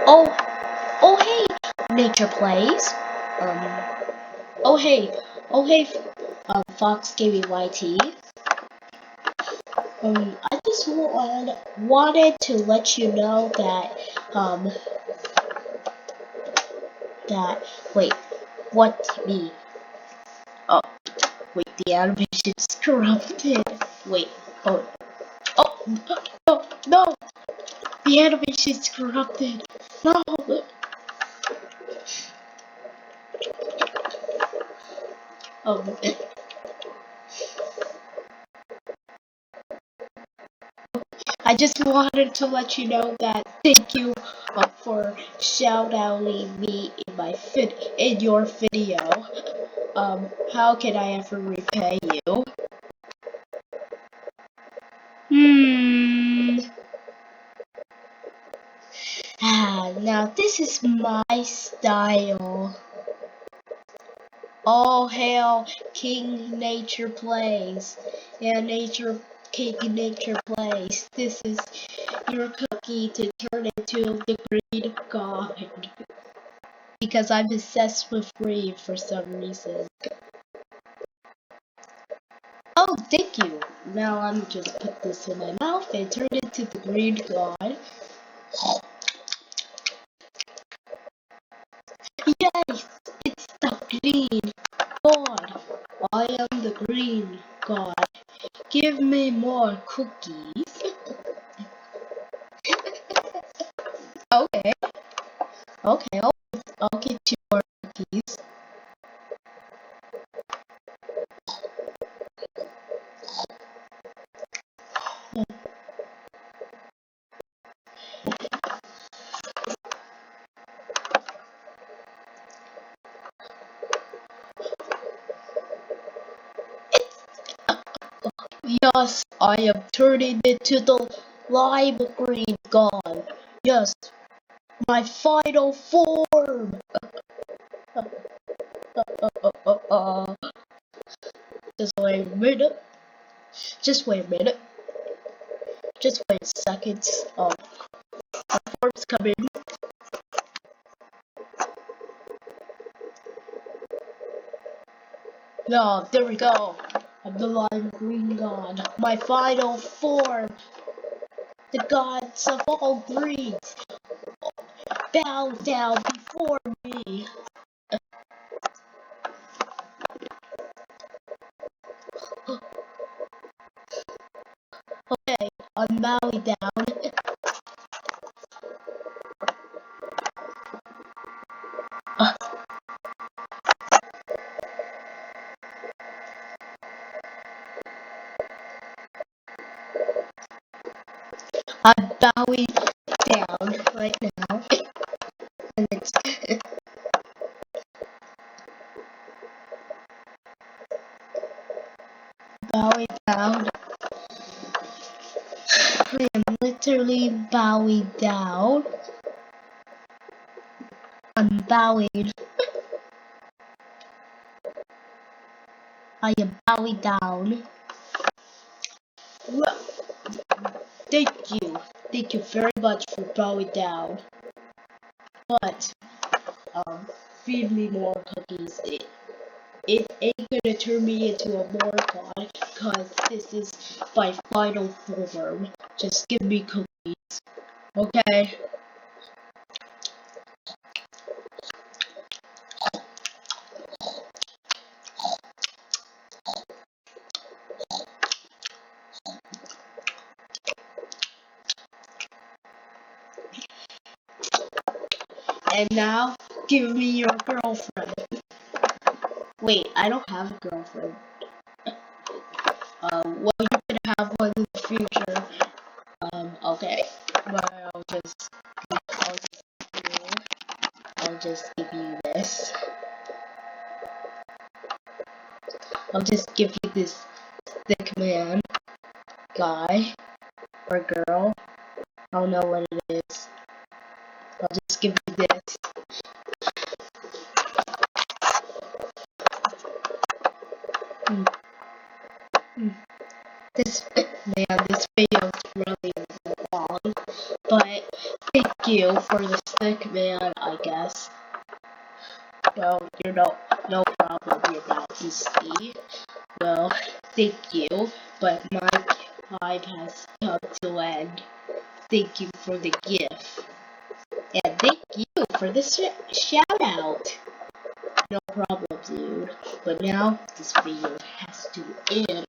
Oh, oh hey, Nature Plays. Oh hey, oh hey, Fox YT. I just wanted to let you know that, wait, what me? Oh, wait, the animation's corrupted. Wait, oh, no, the animation's corrupted. No. Um, I just wanted to let you know that thank you for shout-outing me in your video. How can I ever repay you? Now this is my style. All hail King Nature Plays. Yeah, King Nature Plays. This is your cookie to turn into the green god. Because I'm obsessed with green for some reason. Oh, thank you. Now I'm just put this in my mouth and turn it into the green god. Yes, it's the green god. I am the green god. Give me more cookies. Okay. Okay, I'll get you more cookies. Yes, I am turning into the lime green god. Yes, my final form. Just wait a minute. Just wait a minute. Just wait seconds. My form's coming. No, there we go. I'm the lime green god. My final form. The gods of all breeds bow down before me. Okay, I'm bowing down. I'm bowing down right now. And it's bowing down. I am literally bowing down. I'm bowing. I am bowing down. Well, thank you. Thank you very much for bowing down. But, feed me more cookies. It ain't gonna turn me into a more god, cause this is my final form. Just give me cookies. Okay? And now, give me your girlfriend. Wait, I don't have a girlfriend. Well, you're gonna have one in the future. Okay. But I'll just give you this. I'll just give you this thick man, guy, or girl. I don't know what it is. I'll just give you this. This video is really long, but thank you for the stick guess. Well, you're no problem, you're majesty. Well, thank you, but my time has come to end. Thank you for the gift. And thank you for the shout out. No problem, dude. But now this video has to end.